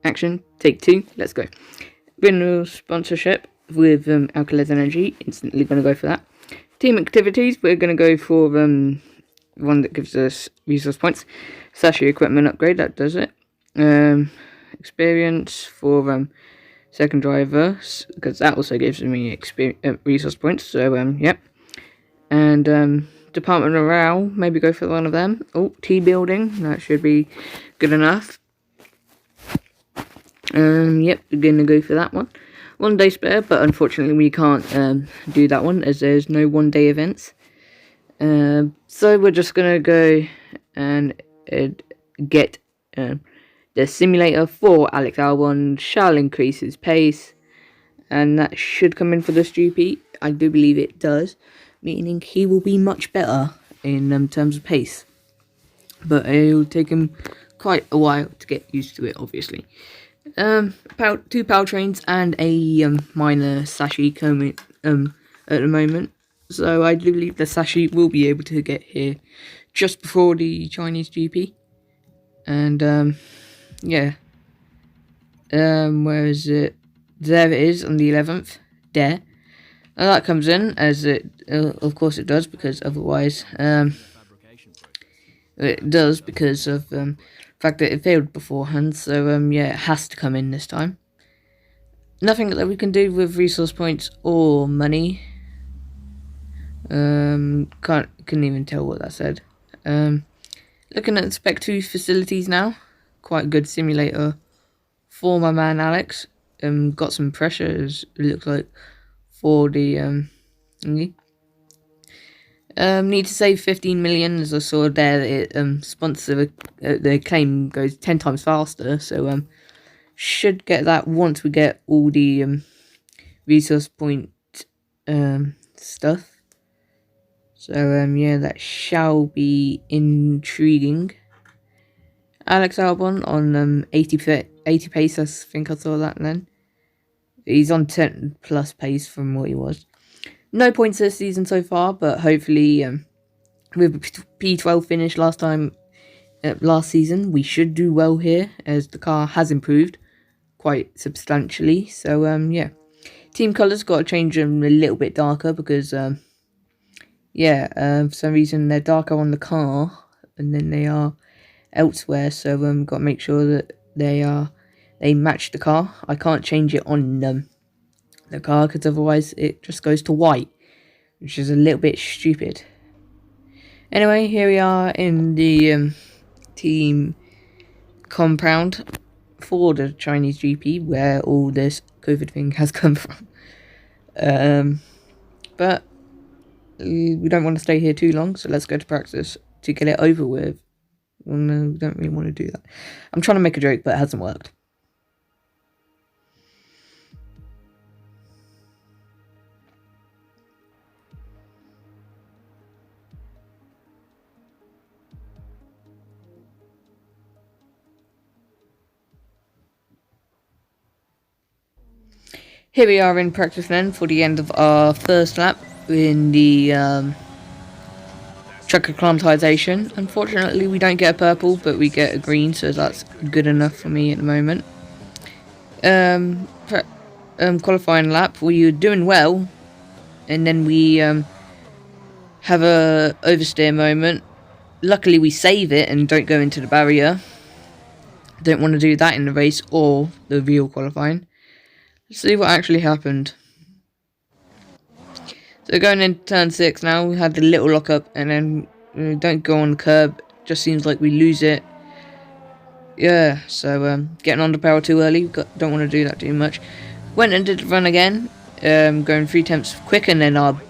action, take 2, let's go. Renewal sponsorship with Alkalis Energy, instantly going to go for that. Team activities, we're going to go for one that gives us resource points. Sashi equipment upgrade, that does it. Experience for second driver, because that also gives me resource points, so yep. And department morale, maybe go for one of them. Oh, T building, that should be good enough. Yep, we're gonna go for that one. 1 day spare, but unfortunately we can't do that one as there's no 1 day events. So we're just gonna go and get the simulator for Alex Albon. Shall increase his pace, and that should come in for this GP. I do believe it does, meaning he will be much better in terms of pace. But it will take him quite a while to get used to it, obviously. 2 powertrains and a minor Sashi coming at the moment. So I do believe the Sashi will be able to get here just before the Chinese GP. And yeah. Where is it? There it is on the 11th. There. And that comes in as it, of course it does, because otherwise, it does because of the fact that it failed beforehand. So yeah, it has to come in this time. Nothing that we can do with resource points or money. Couldn't even tell what that said. Looking at the Spec 2 facilities now, quite a good simulator for my man Alex. Got some pressures, it looks like, for the thingy. Need to save 15 million, as I saw there. It sponsor the claim goes 10 times faster, so should get that once we get all the resource point stuff. So yeah, that shall be intriguing. Alex Albon on 80 pace, I think I saw that then. He's on 10 plus pace from what he was. No points this season so far, but hopefully with P12 finish last season, we should do well here, as the car has improved quite substantially. So yeah, team colours got to change them a little bit darker, because yeah, for some reason they're darker on the car and then they are elsewhere. So got to make sure that they match the car. I can't change it on the car, because otherwise it just goes to white, which is a little bit stupid. Anyway, here we are in the team compound for the Chinese GP, where all this COVID thing has come from. But we don't want to stay here too long, so let's go to practice to get it over with. Well, no, we don't really want to do that. I'm trying to make a joke, but it hasn't worked. Here we are in practice then for the end of our first lap in the truck acclimatization. Unfortunately, we don't get a purple, but we get a green, so that's good enough for me at the moment. Qualifying lap, we were doing well, and then we have a oversteer moment. Luckily, we save it and don't go into the barrier. Don't want to do that in the race or the real qualifying. Let's see what actually happened. So going into turn 6 now, we had the little lockup, and then we don't go on the curb. Just seems like we lose it. Yeah, so getting on the power too early. Don't want to do that too much. Went and did the run again, going 3 tenths quicker than our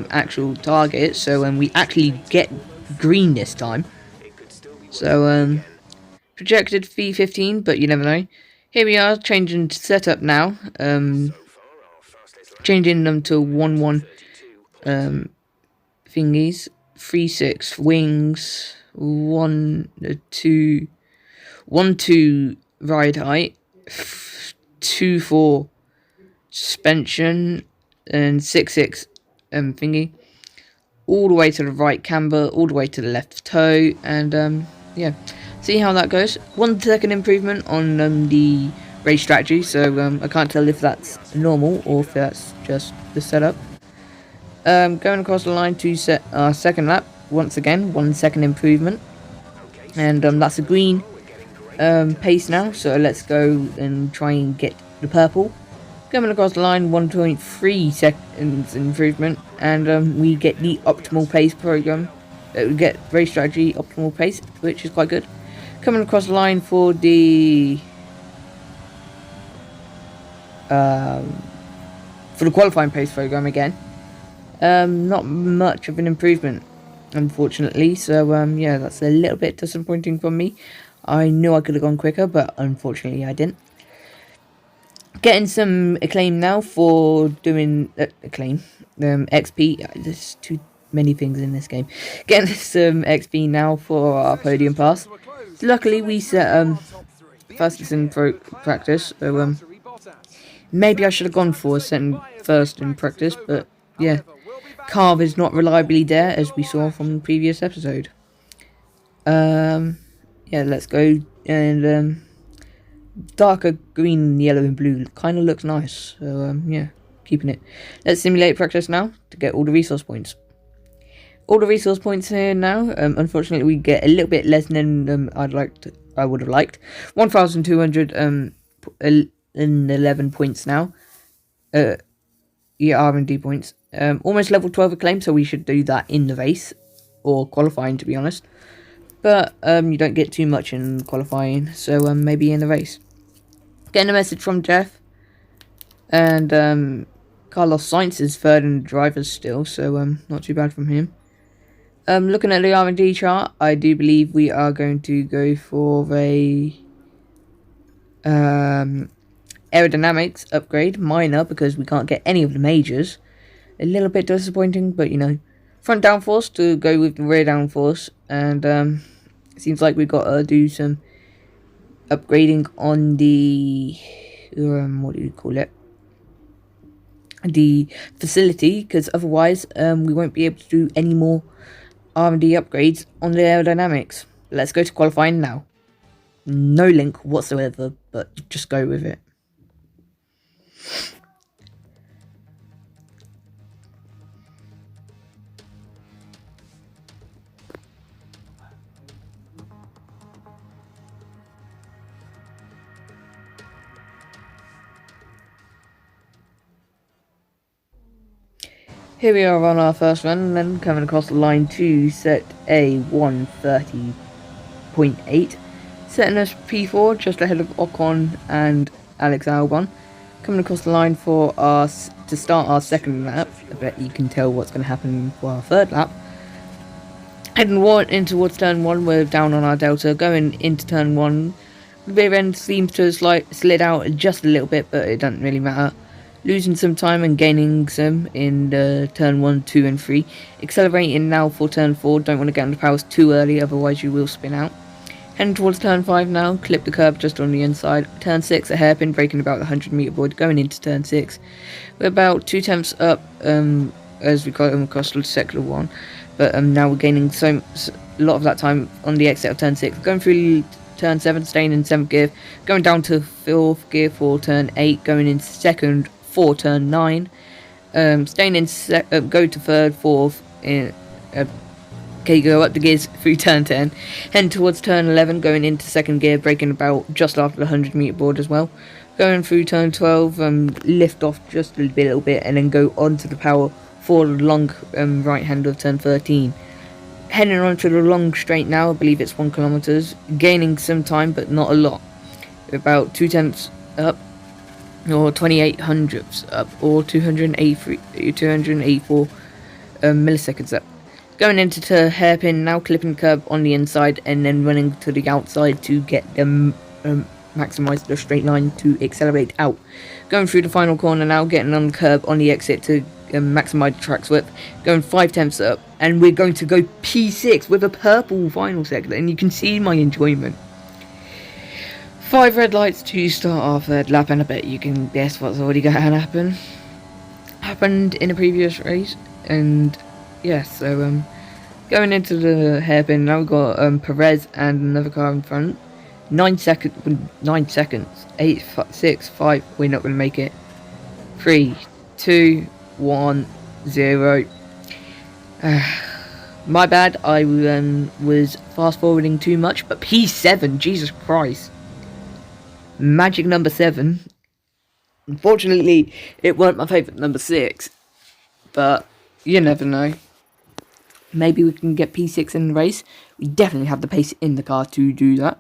actual target. So we actually get green this time. So projected V15, but you never know. Here we are, changing setup now. Changing them to 1-1 thingies. 3-6 wings. 1-2 ride height. 2-4 suspension. And 6-6 thingy. All the way to the right camber, all the way to the left toe. And yeah, see how that goes. 1 second improvement on the race strategy, so I can't tell if that's normal or if that's just the setup. Going across the line to set our second lap. Once again, 1 second improvement, and that's a green pace now, so let's go and try and get the purple. Coming across the line, 1.3 seconds improvement, and we get the optimal pace program. We get race strategy optimal pace, which is quite good. Coming across the line for the qualifying pace program again. Not much of an improvement, unfortunately, so yeah, that's a little bit disappointing for me. I knew I could have gone quicker, but unfortunately I didn't. Getting some acclaim now for doing acclaim, XP. There's too many things in this game. Getting some XP now for our podium pass. Luckily we set fastest in practice, so maybe I should have gone for setting first in practice, but yeah, carb is not reliably there, as we saw from the previous episode. Yeah, let's go, and darker green, yellow and blue kind of looks nice, so yeah, keeping it. Let's simulate practice now to get all the resource points. All the resource points here now. Unfortunately we get a little bit less than I would have liked. 1,211 points now. Yeah, R&D points. Almost level 12 acclaim, so we should do that in the race, or qualifying, to be honest. But you don't get too much in qualifying, so maybe in the race. Getting a message from Jeff, and Carlos Sainz is third in drivers still, so not too bad from him. Looking at the R&D chart, I do believe we are going to go for a aerodynamics upgrade, minor, because we can't get any of the majors. A little bit disappointing, but you know, front downforce to go with the rear downforce, and it seems like we've got to do some upgrading on the what do you call it, the facility, because otherwise we won't be able to do any more R&D upgrades on the aerodynamics. Let's go to qualifying now. No link whatsoever, but just go with it. Here we are on our first run, and then coming across the line to set a 1:30.8, setting us P4 just ahead of Ocon and Alex Albon. Coming across the line for us to start our second lap. I bet you can tell what's going to happen for our third lap. Heading in towards turn 1, we're down on our delta. Going into turn 1, the rear end seems to have slid out just a little bit, but it doesn't really matter. Losing some time and gaining some in turn 1, 2 and 3. Accelerating now for turn 4. Don't want to get on the powers too early, otherwise you will spin out. Heading towards turn 5 now. Clip the curb just on the inside. Turn 6, a hairpin, braking about the 100 meter board. Going into turn 6. We're about 2 tenths up as we come across the sector 1. But now we're gaining a lot of that time on the exit of turn 6. Going through turn 7, staying in 7th gear. Going down to 4th gear for turn 8. Going into 2nd for turn 9, staying in go to 3rd, 4th, okay, go up the gears through turn 10, heading towards turn 11, going into 2nd gear, braking about just after the 100 meter board as well, going through turn 12, lift off just a little bit, and then go onto the power for the long right hand of turn 13. Heading on to the long straight now. I believe it's 1 kilometers, gaining some time but not a lot, about 2 tenths up, or 28 hundredths up, or 284 milliseconds up. Going into hairpin now, clipping the curb on the inside and then running to the outside to get them maximise the straight line to accelerate out. Going through the final corner now, getting on the curb on the exit to maximise the track's width. Going 5 tenths up, and we're going to go P6 with a purple final sector, and you can see my enjoyment. 5 red lights to start our third lap, and I bet you can guess what's already going to happened in a previous race. And yeah, so Going into the hairpin, now we've got Perez and another car in front. 9 seconds. 9 seconds. 8, 6, 5. We're not going to make it. 3, 2, 1, 0. My bad. I was fast forwarding too much. But P7, Jesus Christ. Magic number 7. Unfortunately, it weren't my favourite number 6. But you never know. Maybe we can get P6 in the race. We definitely have the pace in the car to do that.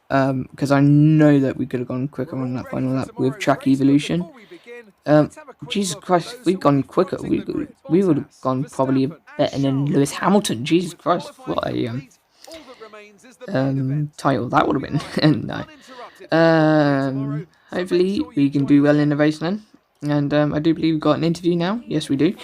Because I know that we could have gone quicker on that final lap with track evolution. Jesus Christ, if we'd gone quicker, we would have gone probably better than Lewis Hamilton. Jesus Christ, what a title that would have been. No. Hopefully we can do well in the race then. And I do believe we've got an interview now. Yes, we do.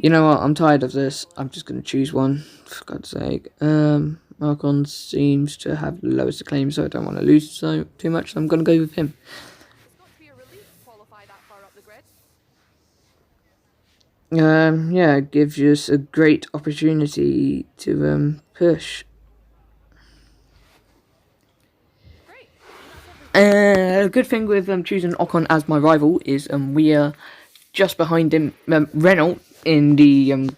You know what, I'm tired of this. I'm just going to choose one, for God's sake. Ocon seems to have the lowest acclaim, so I don't want to lose too much, so I'm going to go with him. Yeah, it gives us a great opportunity to push. A good thing with choosing Ocon as my rival is we are just behind him, Renault, in the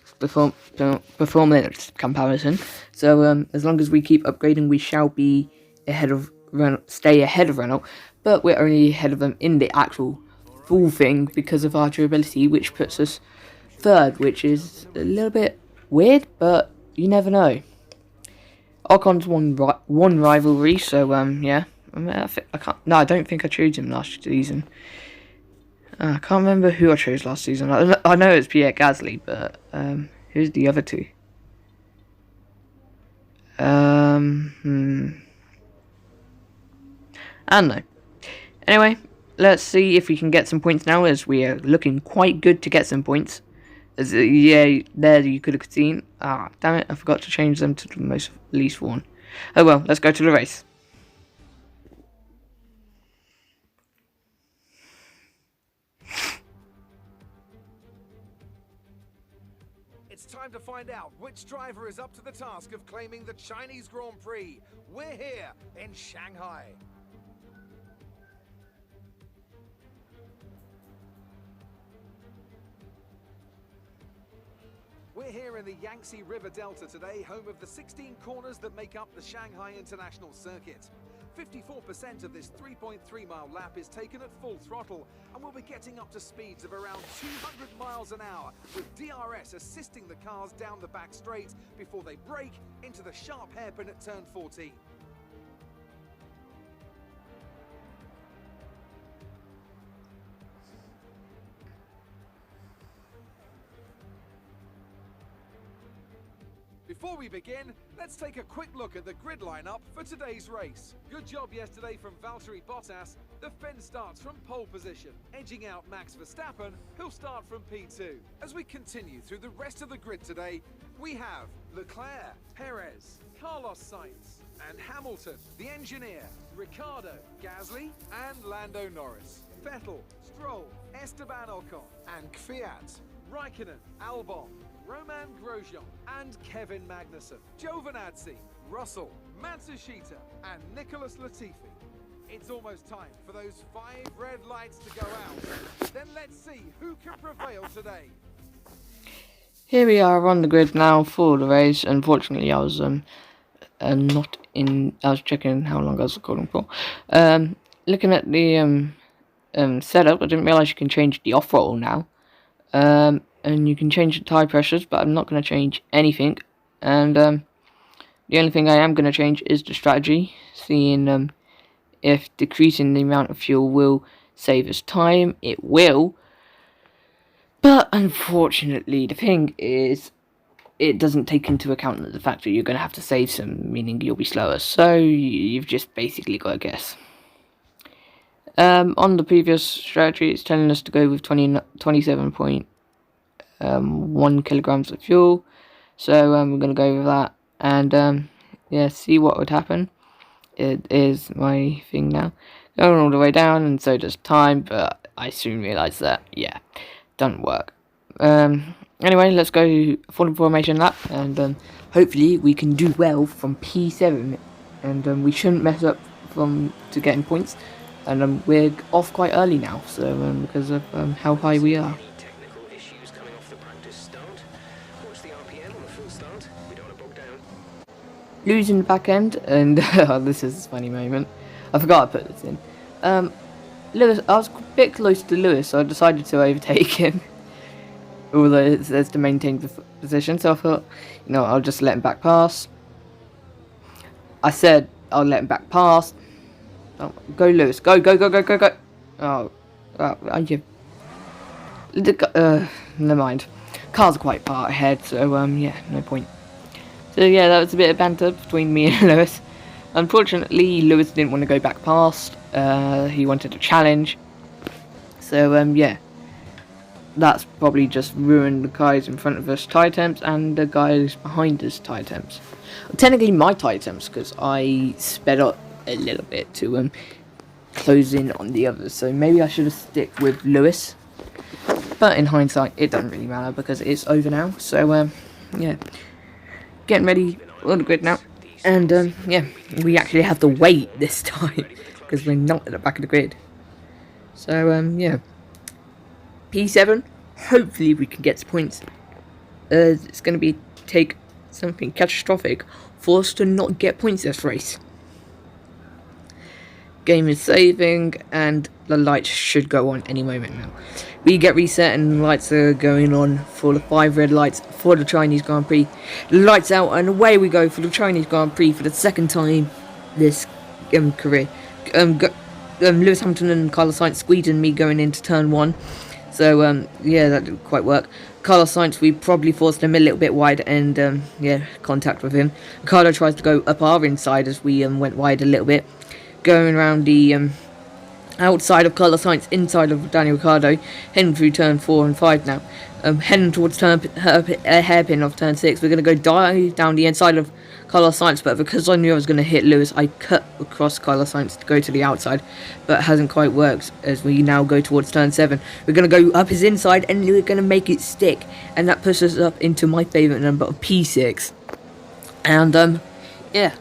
performance comparison. So as long as we keep upgrading, we shall be ahead of Renault, stay ahead of Renault. But we're only ahead of them in the actual full thing because of our durability, which puts us third, which is a little bit weird, but you never know. Ocon's won rivalry, so yeah. I don't think I chose him last season. I can't remember who I chose last season. I know it's Pierre Gasly, but who's the other two? I don't know. Anyway, let's see if we can get some points now, as we are looking quite good to get some points. Yeah, there you could have seen. Damn it, I forgot to change them to the least one. Oh well, let's go to the race. It's time to find out which driver is up to the task of claiming the Chinese Grand Prix. We're here in Shanghai. We're here in the Yangtze River Delta today, home of the 16 corners that make up the Shanghai International Circuit. 54% of this 3.3-mile lap is taken at full throttle, and we'll be getting up to speeds of around 200 miles an hour, with DRS assisting the cars down the back straight before they brake into the sharp hairpin at turn 14. Before we begin, let's take a quick look at the grid lineup for today's race. Good job yesterday from Valtteri Bottas. The Finn starts from pole position, edging out Max Verstappen, who'll start from P2. As we continue through the rest of the grid today, we have Leclerc, Perez, Carlos Sainz, and Hamilton, the engineer, Ricciardo, Gasly, and Lando Norris, Vettel, Stroll, Esteban Ocon, and Kvyat, Raikkonen, Albon, Roman Grosjean, and Kevin Magnussen, Giovinazzi, Russell, Matsushita, and Nicholas Latifi. It's almost time for those 5 red lights to go out. Then let's see who can prevail today. Here we are on the grid now for the race. Unfortunately, I was not in. I was checking how long I was recording for. Looking at the setup, I didn't realize you can change the off throttle now. And you can change the tyre pressures, but I'm not going to change anything. And the only thing I am going to change is the strategy, seeing if decreasing the amount of fuel will save us time. It will. But unfortunately, the thing is, it doesn't take into account the fact that you're going to have to save some, meaning you'll be slower. So you've just basically got to guess. On the previous strategy, it's telling us to go with 27.1 kilograms of fuel, so we're going to go with that, and yeah, see what would happen. It is my thing now, going all the way down, and so does time, but I soon realised that, yeah, doesn't work. Anyway, let's go full formation lap, and hopefully we can do well from P7, and we shouldn't mess up to getting points. And we're off quite early now, so because of how high we are. Technical issues coming off the practice start. Watch the RPM on the full start. We don't want to bog down. Losing the back end, and this is a funny moment. I forgot I put this in. Lewis, I was a bit close to Lewis, so I decided to overtake him. Although it says to maintain the position, so I thought, I'll just let him back pass. I said I'll let him back pass. Oh, go Lewis, go. Oh, you. Never mind. Cars are quite far ahead, so yeah, no point. So yeah, that was a bit of banter between me and Lewis. Unfortunately, Lewis didn't want to go back past. He wanted a challenge. So yeah, that's probably just ruined the guys in front of us tyre temps and the guys behind us tyre temps. Technically my tyre temps, because I sped up a little bit to close in on the others. So maybe I should have stick with Lewis. But in hindsight, it doesn't really matter because it's over now. So yeah, getting ready on the grid now. And yeah, we actually have to wait this time because we're not at the back of the grid. So yeah, P7. Hopefully we can get to points. It's going to take something catastrophic for us to not get points this race. Game is saving, and the lights should go on any moment now. We get reset and the lights are going on for the 5 red lights for the Chinese Grand Prix. The lights out and away we go for the Chinese Grand Prix for the second time this career. Lewis Hamilton and Carlos Sainz squeezing me going into turn 1. So yeah, that didn't quite work. Carlos Sainz, we probably forced him a little bit wide, and yeah, contact with him. Ricardo tries to go up our inside as we went wide a little bit. Going around the outside of Carlos Sainz, inside of Daniel Ricciardo, heading through turn 4 and 5 now. Heading towards hairpin of turn 6. We're going to go dive down the inside of Carlos Sainz, but because I knew I was going to hit Lewis, I cut across Carlos Sainz to go to the outside, but it hasn't quite worked as we now go towards turn 7. We're going to go up his inside and we're going to make it stick, and that pushes us up into my favourite number of P6. And yeah,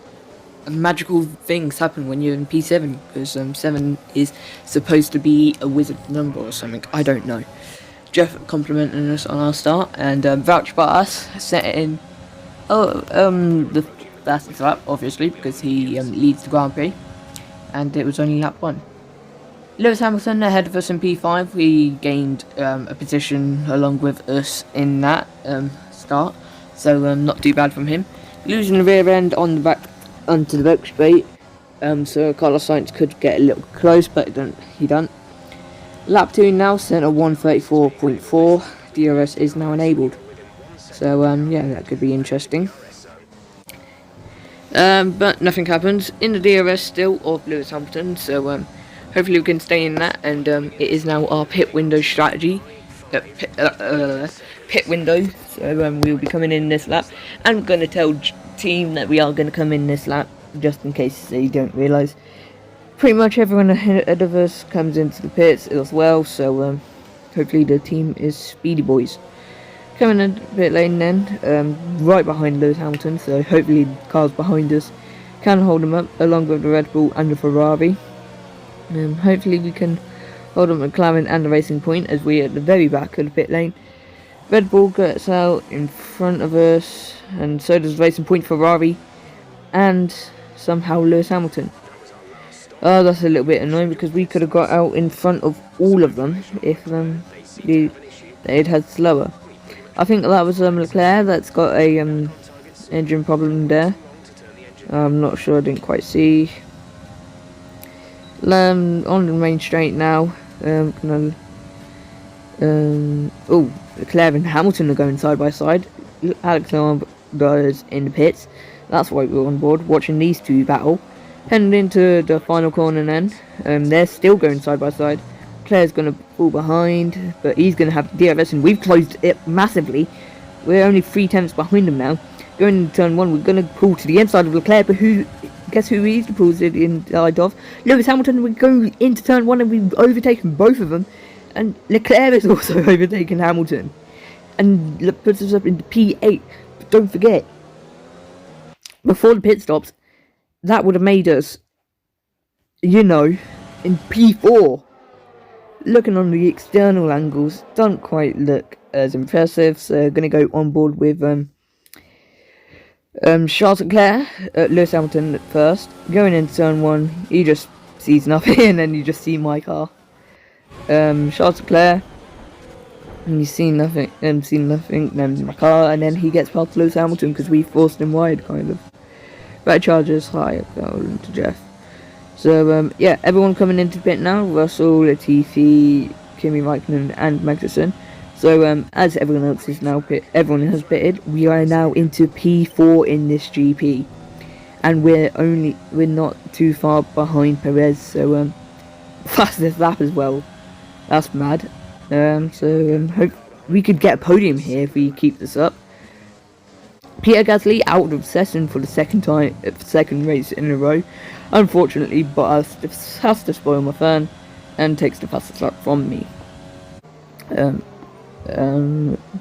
magical things happen when you're in P7, because 7 is supposed to be a wizard number or something, I don't know. Jeff complimenting us on our start, and Vouch by us set in the fastest lap, obviously, because he leads the Grand Prix, and it was only lap 1. Lewis Hamilton ahead of us in P5. He gained a position along with us in that start, so not too bad from him. Losing the rear end on the back onto the back straight, so Carlos Sainz could get a little close, but he don't. Lap 2 now, set at 1:34.4. DRS is now enabled, so yeah, that could be interesting. But nothing happens in the DRS still of Lewis Hamilton, so hopefully we can stay in that, and it is now our pit window strategy. Pit window, so we'll be coming in this lap. I'm going to tell team that we are going to come in this lap, just in case they don't realise. Pretty much everyone ahead of us comes into the pits as well, so hopefully the team is speedy boys. Coming in the pit lane then, right behind Lewis Hamilton, so hopefully the cars behind us can hold him up, along with the Red Bull and the Ferrari. Hopefully we can hold up McLaren and the Racing Point as we're at the very back of the pit lane. Red Bull gets out in front of us, and so does Racing Point, Ferrari, and somehow Lewis Hamilton. Oh, that's a little bit annoying because we could have got out in front of all of them if they'd had slower. I think that was Leclerc that's got a engine problem there. I'm not sure, I didn't quite see. On the main straight now. Oh, Leclerc and Hamilton are going side by side. Alexander is in the pits. That's why we're on board, watching these two battle. Heading into the final corner then. They're still going side by side. Claire's going to fall behind, but he's going to have DRS, and we've closed it massively. We're only 3 tenths behind him now. Going into turn 1, we're going to pull to the inside of Leclerc, but guess who he's pulls it inside of? Lewis Hamilton. We go into turn 1 and we've overtaken both of them. And Leclerc is also overtaken Hamilton. And puts us up into P8. But don't forget, before the pit stops, that would have made us, you know, in P4. Looking on the external angles, don't quite look as impressive. So going to go on board with Charles Leclerc, Lewis Hamilton at first. Going into turn 1, he just sees nothing, and then you just see my car. Charles Leclerc, and you see nothing, then my car, and then he gets past Lewis Hamilton because we forced him wide, kind of. Right charges high, going to Jeff. So, yeah, everyone coming into pit now. Russell, Latifi, Kimi Raikkonen, and Magnussen. So, as everyone else is now everyone has pitted, we are now into P4 in this GP. And we're not too far behind Perez, so, fastest lap as well. That's mad. Hope we could get a podium here if we keep this up. Pierre Gasly out of session for the second race in a row. Unfortunately, Bottas has to spoil my fun and takes the fastest lap from me.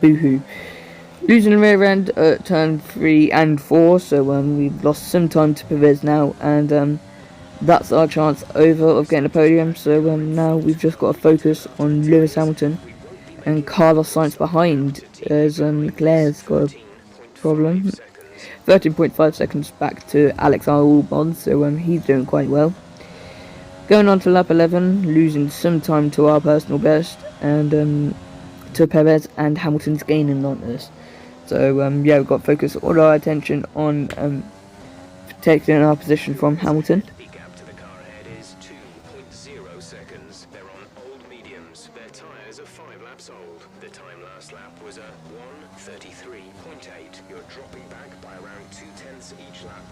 Boohoo. Losing the rear end at turn 3 and 4, so we've lost some time to Perez now, and that's our chance over of getting a podium. So now we've just got to focus on Lewis Hamilton and Carlos Sainz behind, as Leclerc's got a problem. 13.5 seconds back to Alex Albon, so he's doing quite well. Going on to lap 11, losing some time to our personal best, and to Perez, and Hamilton's gaining on us. So yeah, we've got to focus all our attention on taking our position from Hamilton. The gap to the car ahead is 2.0 seconds. They're on old mediums. Their tyres are 5 laps old. The time last lap was a 1:33.8. You're dropping back by around 0.2 each lap.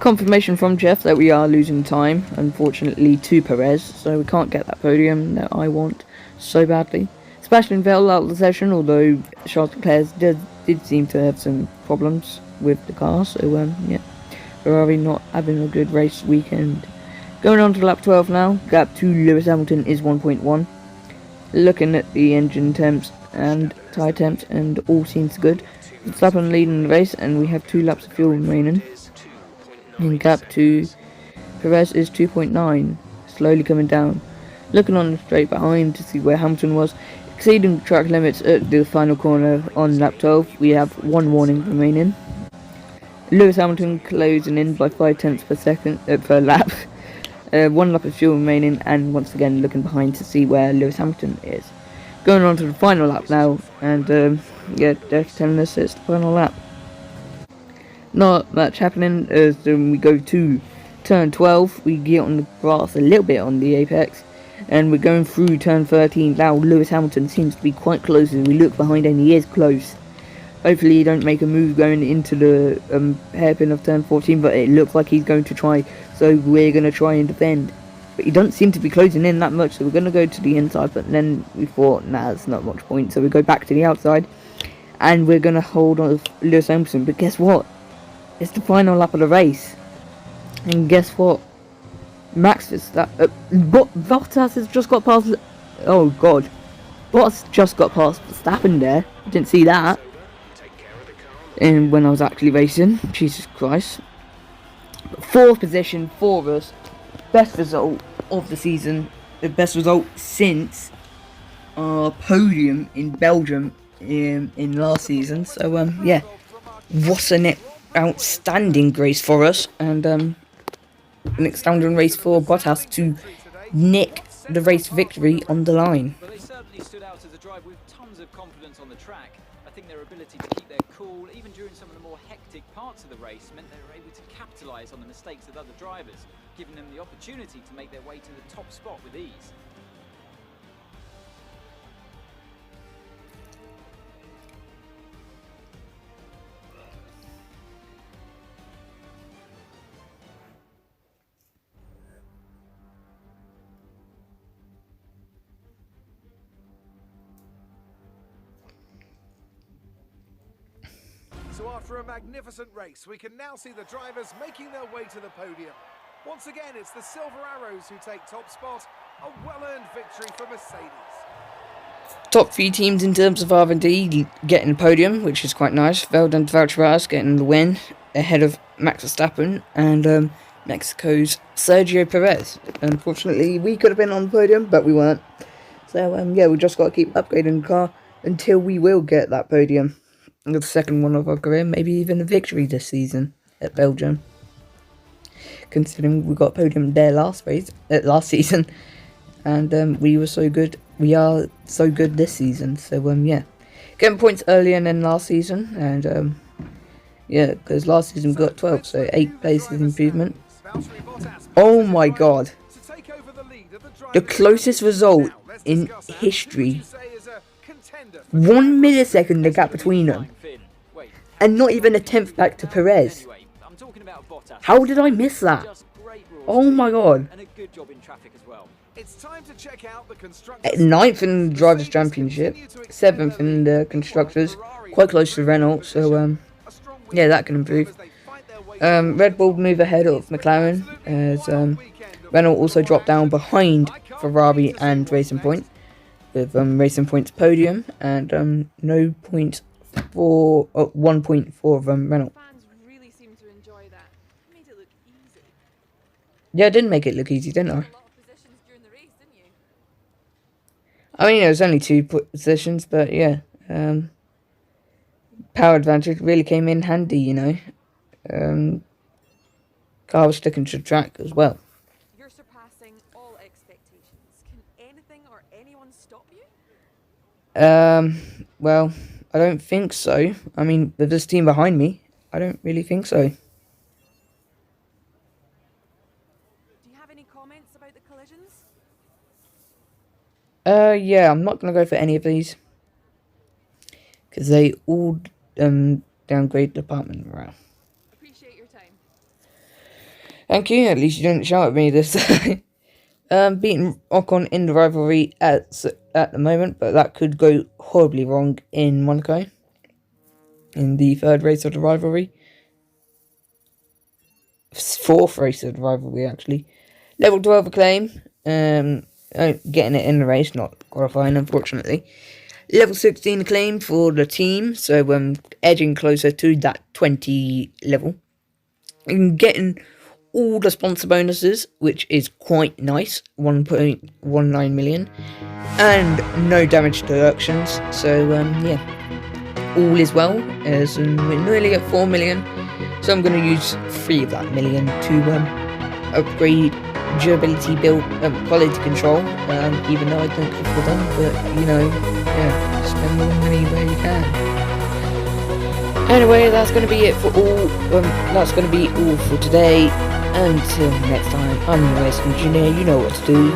Confirmation from Jeff that we are losing time, unfortunately, to Perez, so we can't get that podium that I want so badly. Sebastian Vettel out of the session, although Charles Leclerc did seem to have some problems with the car, so yeah, Ferrari not having a good race weekend. Going on to lap 12 now, gap to Lewis Hamilton is 1.1. Looking at the engine temps and tyre temps, and all seems good. Verstappen leading the race, and we have 2 laps of fuel remaining. And gap to Perez is 2.9, slowly coming down. Looking on the straight behind to see where Hamilton was, exceeding track limits at the final corner on lap 12. We have 1 warning remaining. Lewis Hamilton closing in by 0.5 per second per lap. 1 lap of fuel remaining, and once again looking behind to see where Lewis Hamilton is. Going on to the final lap now, and yeah, they're telling us it's the final lap. Not much happening as we go to turn 12. We get on the grass a little bit on the apex, and we're going through turn 13 now. Lewis Hamilton seems to be quite close as we look behind, and he is close. Hopefully he don't make a move going into the hairpin of turn 14, but it looks like he's going to try, so we're going to try and defend. But he doesn't seem to be closing in that much, so we're going to go to the inside, but then we thought, nah, that's not much point, so we go back to the outside, and we're going to hold on to Lewis Hamilton. But guess what? It's the final lap of the race, and guess what? Max Verstappen, Bottas has just got past, oh god, Bottas just got past Verstappen there. I didn't see that. And when I was actually racing, Jesus Christ. 4th position for us, best result of the season, the best result since our podium in Belgium in last season. So yeah, what an outstanding race for us, and an outstanding race for Bottas to nick the race victory on the line. But they certainly stood out as a drive with tons of confidence on the track. I think their ability to keep their cool, even during some of the more hectic parts of the race, meant they were able to capitalise on the mistakes of other drivers, giving them the opportunity to make their way to the top spot with ease. So after a magnificent race, we can now see the drivers making their way to the podium. Once again, it's the Silver Arrows who take top spot, A well-earned victory for Mercedes. Top 3 teams in terms of R&D getting the podium, which is quite nice. Well done to Valtteri getting the win ahead of Max Verstappen and Mexico's Sergio Perez. Unfortunately, we could have been on the podium, but we weren't. So yeah, we just got to keep upgrading the car until we will get that podium. The second one of our career, maybe even a victory this season at Belgium. Considering we got a podium there last season, and we were so good. We are so good this season. So yeah, getting points earlier than last season, and yeah, because last season we got 12, so 8 places improvement. Oh my god, the closest result in history. 1 millisecond the gap between them, and not even a tenth back to Perez. How did I miss that? Oh my god. At 9th in the Drivers' Championship, 7th in the Constructors, quite close to Renault, so yeah, that can improve. Red Bull move ahead of McLaren, as Renault also dropped down behind Ferrari and Racing Point, with Racing Point's podium, and no points for 1 point for Renault. Really seem to enjoy that. Made it look easy. Yeah, I didn't make it look easy, didn't I? A lot of positions during the race, didn't you? I mean, it was only 2 positions, but yeah. Power advantage really came in handy, you know. Car was sticking to the track as well. You're surpassing all expectations. Can anything or anyone stop you? Well, I don't think so. I mean, with this team behind me, I don't really think so. Do you have any comments about the collisions? Yeah, I'm not going to go for any of these, because they all downgrade department morale. Appreciate your time. Thank you, at least you didn't shout at me this time. Beating Ocon in the rivalry at the moment, but that could go horribly wrong in Monaco, in the 3rd race of the rivalry. 4th race of the rivalry, actually. Level 12 acclaim, getting it in the race, not qualifying, unfortunately. Level 16 acclaim for the team, so edging closer to that 20 level. And getting all the sponsor bonuses, which is quite nice, 1.19 million, and no damage deductions, so yeah, all is well, as we're nearly at 4 million, so I'm going to use 3 of that million to upgrade durability, build, quality control, even though I don't go for them, but you know, yeah, spend more money where you can. Anyway, that's going to be it for all. That's going to be all for today. Until next time, I'm the Racengineer. You know what to do.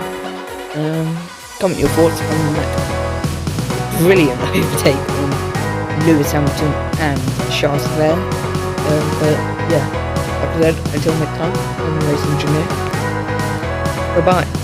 Comment your thoughts on that brilliant overtake on Lewis Hamilton and Charles Leclerc. But yeah, like I said, until next time, I'm the Racengineer. Bye bye.